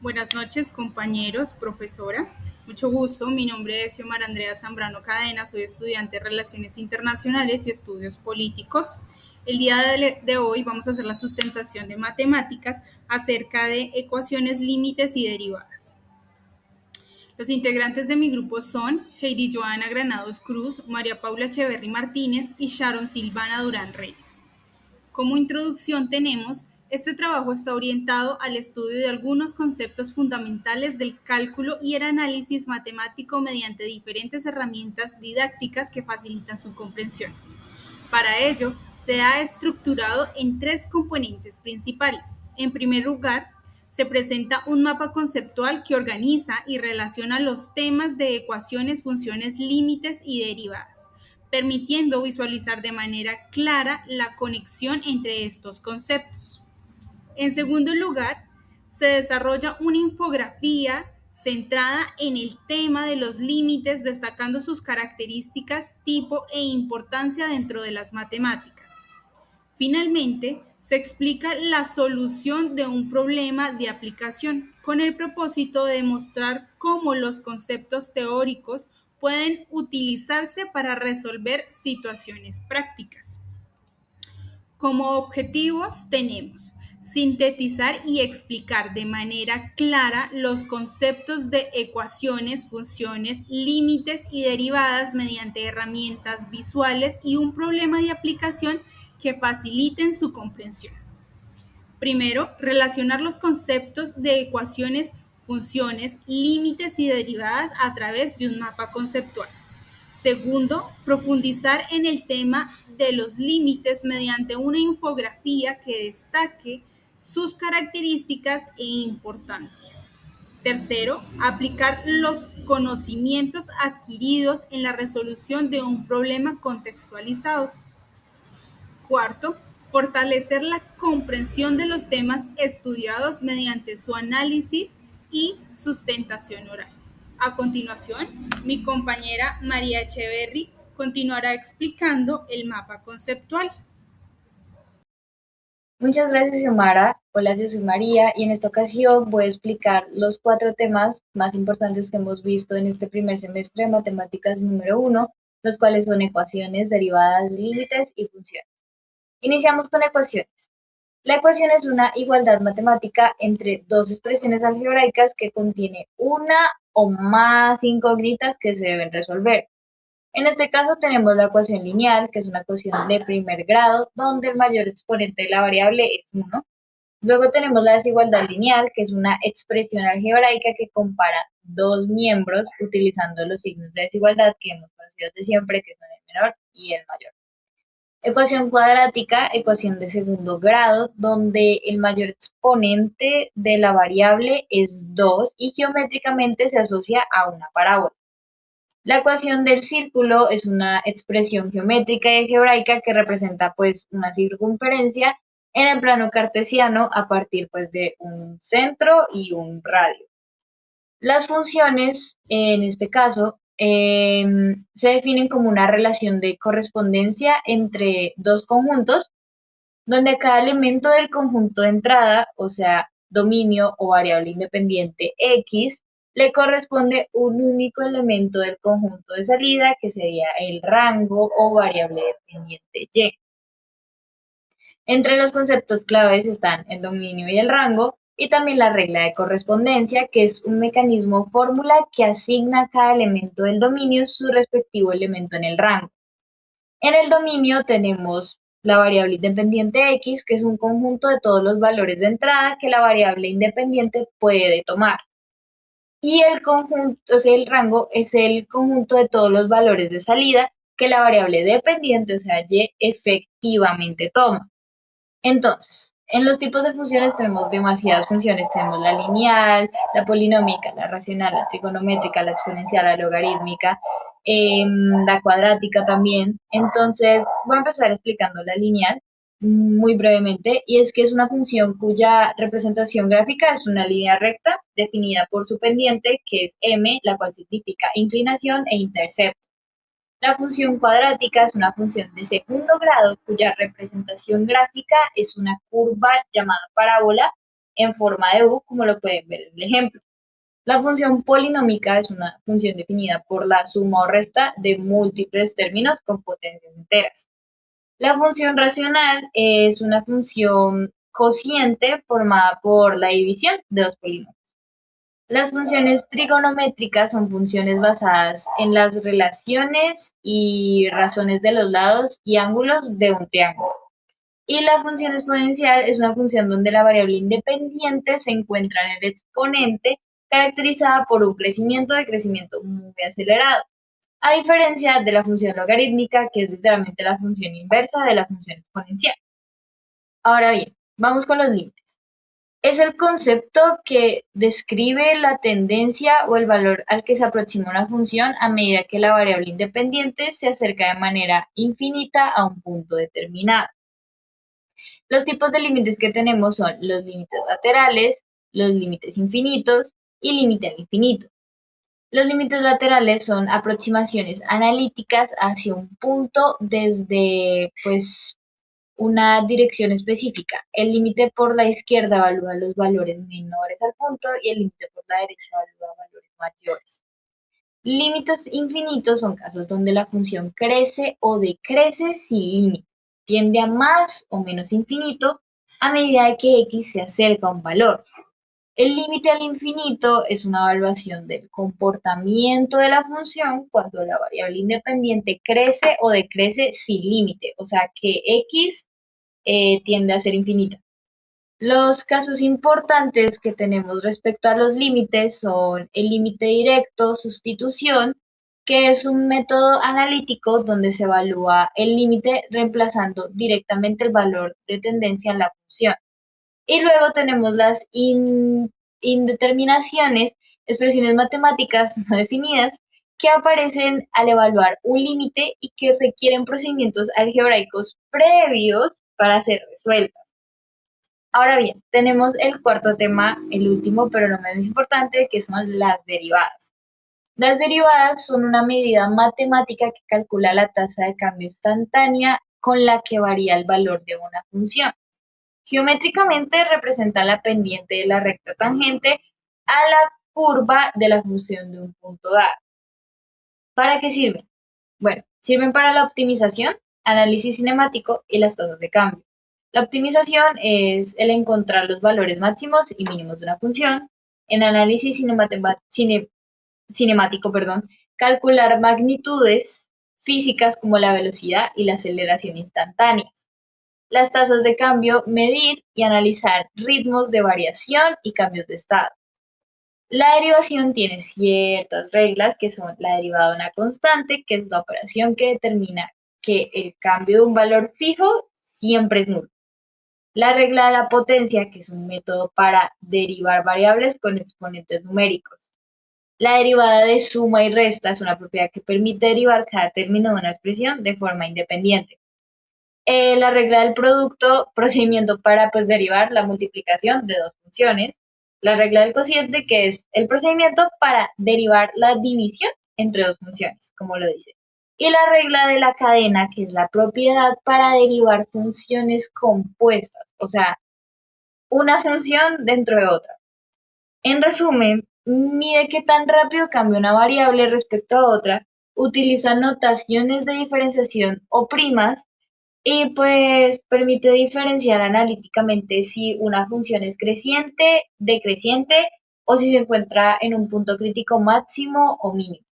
Buenas noches, compañeros, profesora. Mucho gusto. Mi nombre es Xiomara Andrea Zambrano Cadena. Soy estudiante de Relaciones Internacionales y Estudios Políticos. El día de hoy vamos a hacer la sustentación de matemáticas acerca de ecuaciones, límites y derivadas. Los integrantes de mi grupo son Heidi Joana Granados Cruz, María Paula Echeverry Martínez y Sharon Silvana Durán Reyes. Como introducción tenemos, este trabajo está orientado al estudio de algunos conceptos fundamentales del cálculo y el análisis matemático mediante diferentes herramientas didácticas que facilitan su comprensión. Para ello, se ha estructurado en tres componentes principales. En primer lugar, se presenta un mapa conceptual que organiza y relaciona los temas de ecuaciones, funciones, límites y derivadas, permitiendo visualizar de manera clara la conexión entre estos conceptos. En segundo lugar, se desarrolla una infografía centrada en el tema de los límites, destacando sus características, tipo e importancia dentro de las matemáticas. Finalmente, se explica la solución de un problema de aplicación con el propósito de demostrar cómo los conceptos teóricos pueden utilizarse para resolver situaciones prácticas. Como objetivos tenemos sintetizar y explicar de manera clara los conceptos de ecuaciones, funciones, límites y derivadas mediante herramientas visuales y un problema de aplicación que faciliten su comprensión. Primero, relacionar los conceptos de ecuaciones, funciones, límites y derivadas a través de un mapa conceptual. Segundo, profundizar en el tema de los límites mediante una infografía que destaque sus características e importancia. Tercero, aplicar los conocimientos adquiridos en la resolución de un problema contextualizado. Cuarto, fortalecer la comprensión de los temas estudiados mediante su análisis y sustentación oral. A continuación, mi compañera María Echeverry continuará explicando el mapa conceptual. Muchas gracias, Xiomara. Hola, yo soy María y en esta ocasión voy a explicar los 4 temas más importantes que hemos visto en este primer semestre de matemáticas número 1, los cuales son ecuaciones, derivadas, límites y funciones. Iniciamos con ecuaciones. La ecuación es una igualdad matemática entre dos expresiones algebraicas que contiene una o más incógnitas que se deben resolver. En este caso tenemos la ecuación lineal, que es una ecuación de primer grado, donde el mayor exponente de la variable es 1. Luego tenemos la desigualdad lineal, que es una expresión algebraica que compara dos miembros utilizando los signos de desigualdad que hemos conocido desde siempre, que son el menor y el mayor. Ecuación cuadrática, ecuación de segundo grado, donde el mayor exponente de la variable es 2 y geométricamente se asocia a una parábola. La ecuación del círculo es una expresión geométrica y algebraica que representa pues una circunferencia en el plano cartesiano a partir pues de un centro y un radio. Las funciones, en este caso, se definen como una relación de correspondencia entre dos conjuntos, donde cada elemento del conjunto de entrada, o sea, dominio o variable independiente X, le corresponde un único elemento del conjunto de salida, que sería el rango o variable dependiente Y. Entre los conceptos claves están el dominio y el rango, y también la regla de correspondencia, que es un mecanismo fórmula que asigna a cada elemento del dominio su respectivo elemento en el rango. En el dominio tenemos la variable independiente X, que es un conjunto de todos los valores de entrada que la variable independiente puede tomar. Y el conjunto, o sea, el rango es el conjunto de todos los valores de salida que la variable dependiente, o sea, Y, efectivamente toma. Entonces, en los tipos de funciones tenemos demasiadas funciones. Tenemos la lineal, la polinómica, la racional, la trigonométrica, la exponencial, la logarítmica, la cuadrática también. Entonces, voy a empezar explicando la lineal muy brevemente, y es que es una función cuya representación gráfica es una línea recta definida por su pendiente, que es m, la cual significa inclinación e intercepto. La función cuadrática es una función de segundo grado cuya representación gráfica es una curva llamada parábola en forma de U, como lo pueden ver en el ejemplo. La función polinómica es una función definida por la suma o resta de múltiples términos con potencias enteras. La función racional es una función cociente formada por la división de dos polinomios. Las funciones trigonométricas son funciones basadas en las relaciones y razones de los lados y ángulos de un triángulo. Y la función exponencial es una función donde la variable independiente se encuentra en el exponente, caracterizada por un crecimiento muy acelerado, a diferencia de la función logarítmica, que es literalmente la función inversa de la función exponencial. Ahora bien, vamos con los límites. Es el concepto que describe la tendencia o el valor al que se aproxima una función a medida que la variable independiente se acerca de manera infinita a un punto determinado. Los tipos de límites que tenemos son los límites laterales, los límites infinitos y límite al infinito. Los límites laterales son aproximaciones analíticas hacia un punto desde una dirección específica. El límite por la izquierda evalúa los valores menores al punto y el límite por la derecha evalúa valores mayores. Límites infinitos son casos donde la función crece o decrece sin límite, tiende a más o menos infinito a medida que x se acerca a un valor. El límite al infinito es una evaluación del comportamiento de la función cuando la variable independiente crece o decrece sin límite, o sea que x tiende a ser infinita. Los casos importantes que tenemos respecto a los límites son el límite directo, sustitución, que es un método analítico donde se evalúa el límite reemplazando directamente el valor de tendencia en la función. Y luego tenemos las indeterminaciones, expresiones matemáticas no definidas, que aparecen al evaluar un límite y que requieren procedimientos algebraicos previos para ser resueltas. Ahora bien, tenemos el cuarto tema, el último, pero no menos importante, que son las derivadas. Las derivadas son una medida matemática que calcula la tasa de cambio instantánea con la que varía el valor de una función. Geométricamente representa la pendiente de la recta tangente a la curva de la función de un punto dado. ¿Para qué sirven? Bueno, sirven para la optimización, análisis cinemático y las tasas de cambio. La optimización es el encontrar los valores máximos y mínimos de una función. En análisis cinemático, calcular magnitudes físicas como la velocidad y la aceleración instantáneas. Las tasas de cambio, medir y analizar ritmos de variación y cambios de estado. La derivación tiene ciertas reglas que son la derivada de una constante, que es la operación que determina que el cambio de un valor fijo siempre es nulo. La regla de la potencia, que es un método para derivar variables con exponentes numéricos. La derivada de suma y resta es una propiedad que permite derivar cada término de una expresión de forma independiente. La regla del producto, procedimiento para derivar la multiplicación de dos funciones. La regla del cociente, que es el procedimiento para derivar la división entre dos funciones, como lo dice. Y la regla de la cadena, que es la propiedad para derivar funciones compuestas, o sea, una función dentro de otra. En resumen, mide qué tan rápido cambia una variable respecto a otra, utiliza notaciones de diferenciación o primas y permite diferenciar analíticamente si una función es creciente, decreciente o si se encuentra en un punto crítico máximo o mínimo.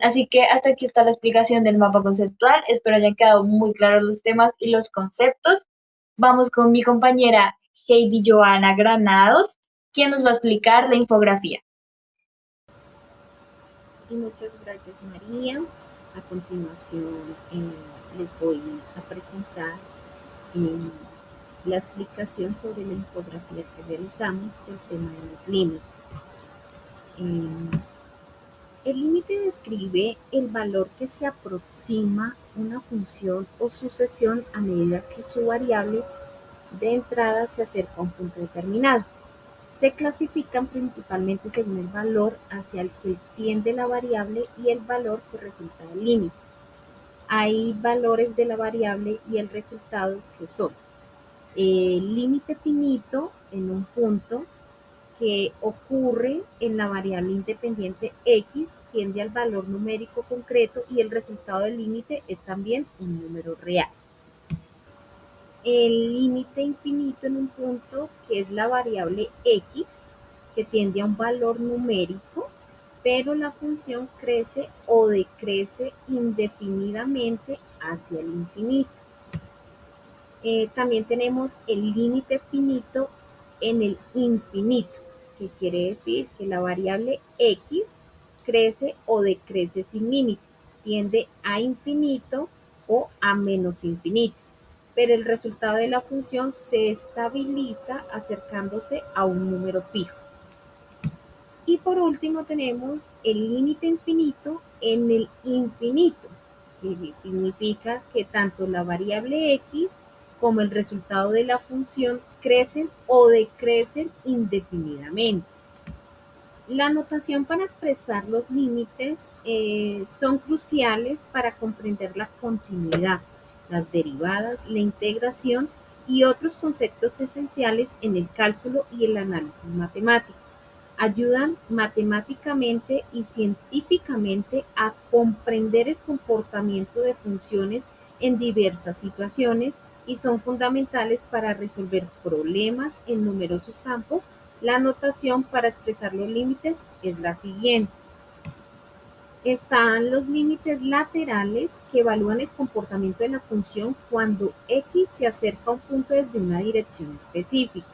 Así que hasta aquí está la explicación del mapa conceptual. Espero hayan quedado muy claros los temas y los conceptos. Vamos con mi compañera Heidi Joana Granados, quien nos va a explicar la infografía. Y muchas gracias, María. A continuación les voy a presentar eh, la explicación sobre la infografía que realizamos del tema de los límites. El límite describe el valor que se aproxima una función o sucesión a medida que su variable de entrada se acerca a un punto determinado. Se clasifican principalmente según el valor hacia el que tiende la variable y el valor que resulta del límite. Hay valores de la variable y el resultado que son Límite finito en un punto que ocurre en la variable independiente x tiende al valor numérico concreto y el resultado del límite es también un número real. El límite infinito en un punto que es la variable x que tiende a un valor numérico, pero la función crece o decrece indefinidamente hacia el infinito. También tenemos el límite finito en el infinito, que quiere decir que la variable x crece o decrece sin límite, tiende a infinito o a menos infinito, pero el resultado de la función se estabiliza acercándose a un número fijo. Y por último tenemos el límite infinito en el infinito, que significa que tanto la variable x como el resultado de la función crecen o decrecen indefinidamente. La notación para expresar los límites son cruciales para comprender la continuidad, las derivadas, la integración y otros conceptos esenciales en el cálculo y el análisis matemáticos. Ayudan matemáticamente y científicamente a comprender el comportamiento de funciones en diversas situaciones y son fundamentales para resolver problemas en numerosos campos. La notación para expresar los límites es la siguiente. Están los límites laterales que evalúan el comportamiento de la función cuando x se acerca a un punto desde una dirección específica.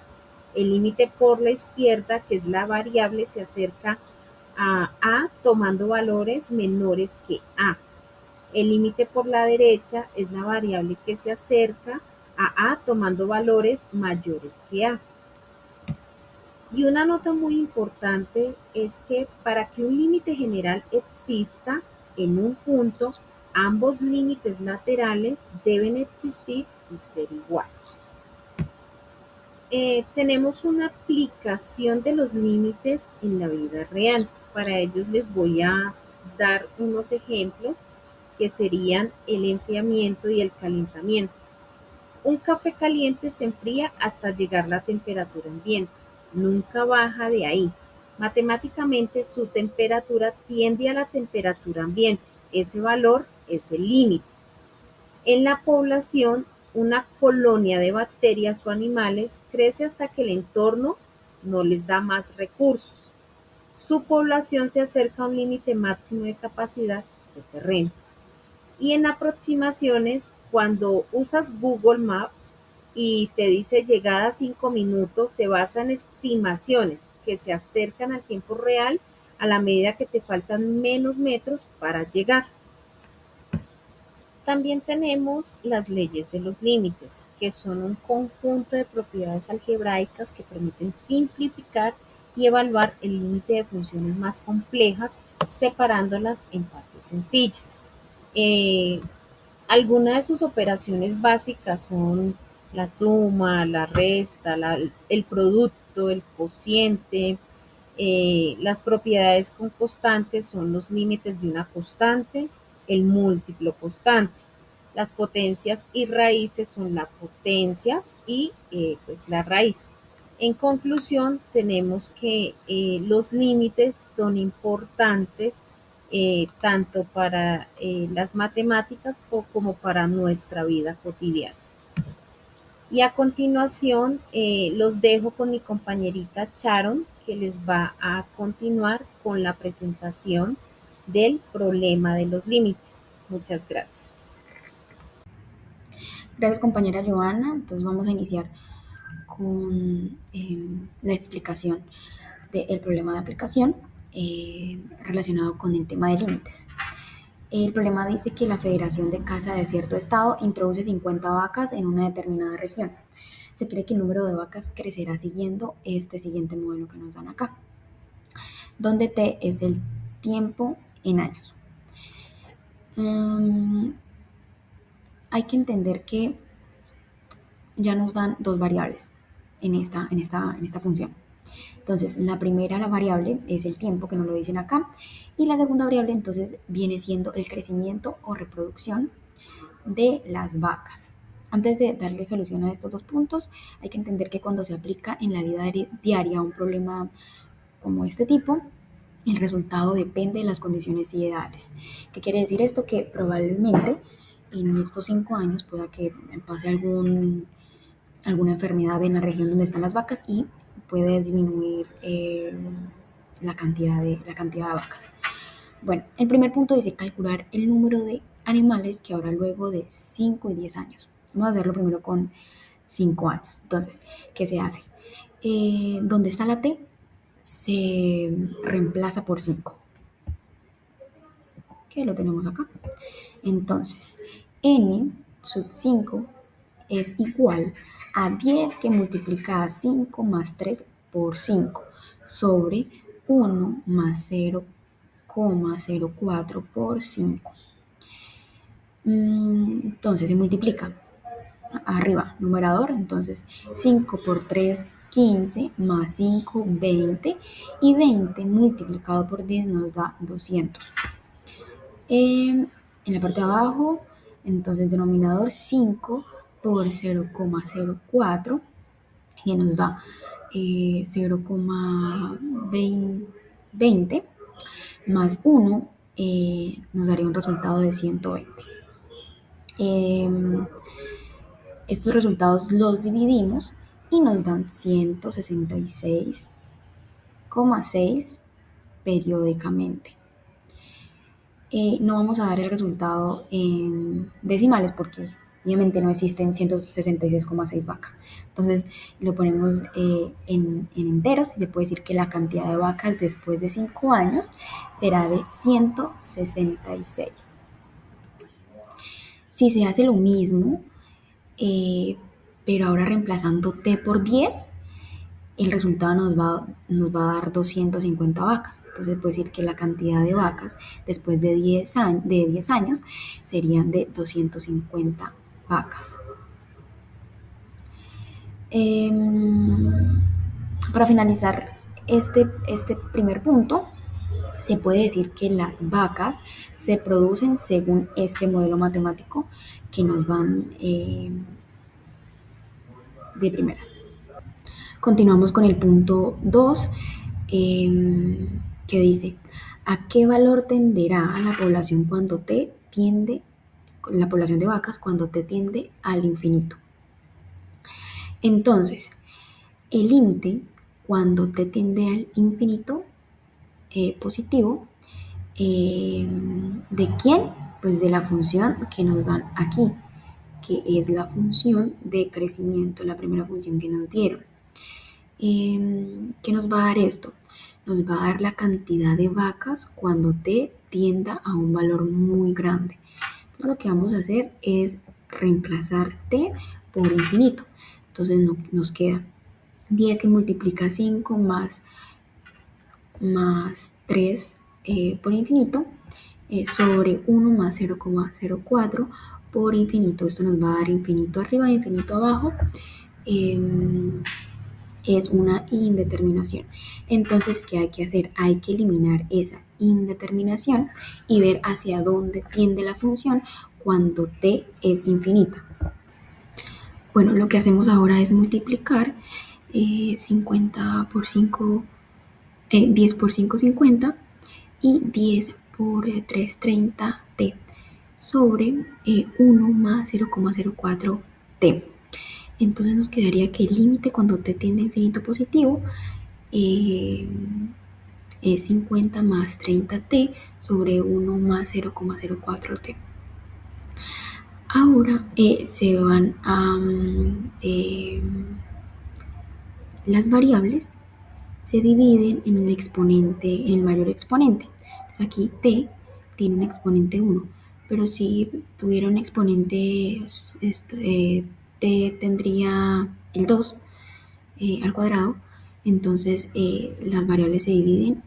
El límite por la izquierda, que es la variable, se acerca a tomando valores menores que a. El límite por la derecha es la variable que se acerca a tomando valores mayores que a. Y una nota muy importante es que para que un límite general exista en un punto, ambos límites laterales deben existir y ser iguales. Tenemos una aplicación de los límites en la vida real. Para ellos les voy a dar unos ejemplos que serían el enfriamiento y el calentamiento. Un café caliente se enfría hasta llegar a la temperatura ambiente. Nunca baja de ahí. Matemáticamente su temperatura tiende a la temperatura ambiente. Ese valor es el límite. En la población, una colonia de bacterias o animales crece hasta que el entorno no les da más recursos. Su población se acerca a un límite máximo de capacidad de terreno. Y en aproximaciones, cuando usas Google Maps y te dice llegada a 5 minutos, se basa en estimaciones que se acercan al tiempo real a la medida que te faltan menos metros para llegar. También tenemos las leyes de los límites, que son un conjunto de propiedades algebraicas que permiten simplificar y evaluar el límite de funciones más complejas, separándolas en partes sencillas. Eh, Algunas de sus operaciones básicas son la suma, la resta, el producto, el cociente. Las propiedades con constantes son los límites de una constante, el múltiplo constante. Las potencias y raíces son las potencias y pues la raíz. En conclusión, tenemos que los límites son importantes tanto para las matemáticas como para nuestra vida cotidiana. Y a continuación los dejo con mi compañerita Sharon, que les va a continuar con la presentación del problema de los límites. Muchas gracias. Gracias, compañera Joana. Entonces vamos a iniciar con la explicación del problema de aplicación relacionado con el tema de límites. El problema dice que la Federación de Caza de cierto estado introduce 50 vacas en una determinada región. Se cree que el número de vacas crecerá siguiendo este siguiente modelo que nos dan acá, donde T es el tiempo en años. Hay que entender que ya nos dan dos variables en esta función. Entonces, la primera, la variable, es el tiempo, que nos lo dicen acá, y la segunda variable, entonces, viene siendo el crecimiento o reproducción de las vacas Antes de darle solución a estos dos puntos, hay que entender que cuando se aplica en la vida diaria un problema como este tipo, el resultado depende de las condiciones ideales. ¿Qué quiere decir esto? Que probablemente en estos 5 años pueda que pase alguna enfermedad en la región donde están las vacas y puede disminuir la cantidad de vacas. Bueno, el primer punto dice calcular el número de animales que habrá luego de 5 y 10 años. Vamos a hacerlo primero con 5 años. Entonces, ¿qué se hace? Donde está la T, se reemplaza por 5, que lo tenemos acá. Entonces, n sub 5 es igual a 10 que multiplica a 5 más 3 por 5 sobre 1 más 0,04 por 5. Entonces se multiplica arriba, numerador, entonces 5 por 3, 15, más 5, 20, y 20 multiplicado por 10 nos da 200. En la parte de abajo, entonces denominador 5 por 0,04, que nos da 0,20, más 1 nos daría un resultado de 120. Estos resultados los dividimos y nos dan 166,6 periódicamente. No vamos a dar el resultado en decimales porque obviamente no existen 166,6 vacas. Entonces lo ponemos en enteros y se puede decir que la cantidad de vacas después de 5 años será de 166. Si se hace lo mismo, pero ahora reemplazando T por 10, el resultado nos va a dar 250 vacas. Entonces puede decir que la cantidad de vacas después de 10 años serían de 250 vacas. Para finalizar este primer punto, se puede decir que las vacas se producen según este modelo matemático que nos dan de primeras. Continuamos con el punto 2, que dice, ¿a qué valor tenderá la población la población de vacas cuando T tiende al infinito? Entonces, el límite cuando T tiende al infinito positivo, ¿de quién? Pues de la función que nos dan aquí, que es la función de crecimiento, la primera función que nos dieron. ¿Qué nos va a dar esto? Nos va a dar la cantidad de vacas cuando T tienda a un valor muy grande. Entonces lo que vamos a hacer es reemplazar T por infinito. Entonces nos queda 10 que multiplica 5 más 3 por infinito sobre 1 más 0,04 por infinito. Esto nos va a dar infinito arriba e infinito abajo. Es una indeterminación. Entonces, ¿qué hay que hacer? Hay que eliminar esa indeterminación y ver hacia dónde tiende la función cuando T es infinita. Bueno, lo que hacemos ahora es multiplicar 50 por 5, 10 por 5, 50, y 10 por 3, 30t sobre 1 más 0,04t. Entonces nos quedaría que el límite cuando T tiende a infinito positivo es 50 más 30t sobre 1 más 0,04t. Ahora se van a las variables se dividen en el exponente, en el mayor exponente. Entonces aquí t tiene un exponente 1, pero si tuviera un exponente t tendría el 2 al cuadrado, entonces las variables se dividen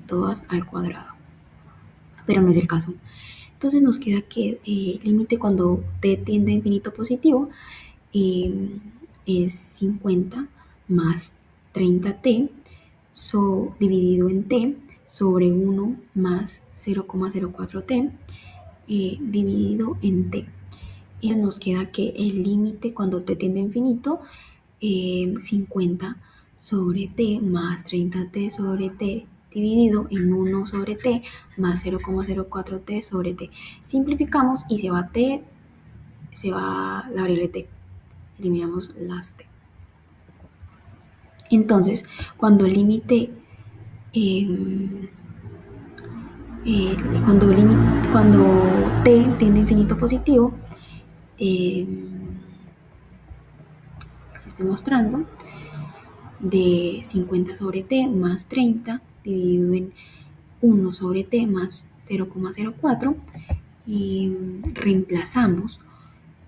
todas al cuadrado, pero no es el caso. Entonces nos queda que el límite cuando t tiende a infinito positivo es 50 más 30t dividido en t sobre 1 más 0,04t dividido en t. Y nos queda que el límite cuando t tiende a infinito, 50 sobre t más 30t sobre t dividido en 1 sobre t más 0,04t sobre t. Simplificamos y se va t, se va la variable t. Eliminamos las t. Entonces, cuando el límite cuando t tiende a infinito positivo, estoy mostrando, de 50 sobre t más 30 dividido en 1 sobre t más 0,04, y reemplazamos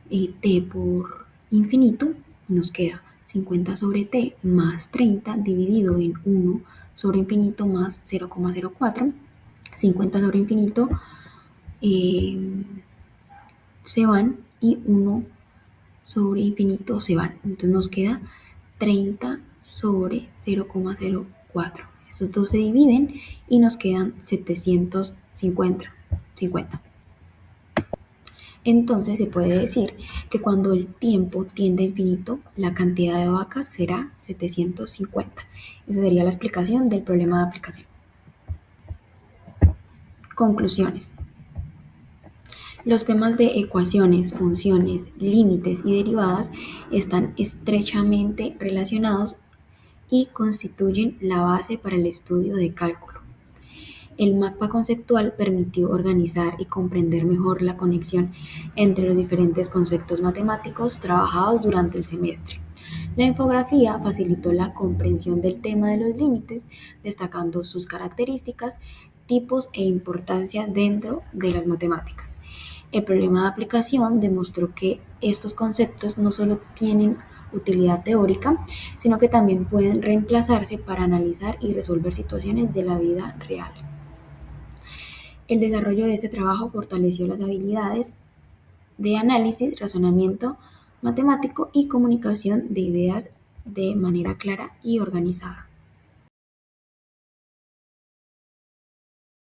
t por infinito, nos queda 50 sobre t más 30 dividido en 1 sobre infinito más 0,04. 50 sobre infinito se van y 1 sobre infinito se van. Entonces nos queda 30 sobre 0,04. Estos dos se dividen y nos quedan 750. Entonces se puede decir que cuando el tiempo tiende a infinito, la cantidad de vacas será 750. Esa sería la explicación del problema de aplicación. Conclusiones. Los temas de ecuaciones, funciones, límites y derivadas están estrechamente relacionados y constituyen la base para el estudio de cálculo. El mapa conceptual permitió organizar y comprender mejor la conexión entre los diferentes conceptos matemáticos trabajados durante el semestre. La infografía facilitó la comprensión del tema de los límites, destacando sus características, tipos e importancia dentro de las matemáticas. El problema de aplicación demostró que estos conceptos no solo tienen utilidad teórica, sino que también pueden reemplazarse para analizar y resolver situaciones de la vida real. El desarrollo de este trabajo fortaleció las habilidades de análisis, razonamiento matemático y comunicación de ideas de manera clara y organizada.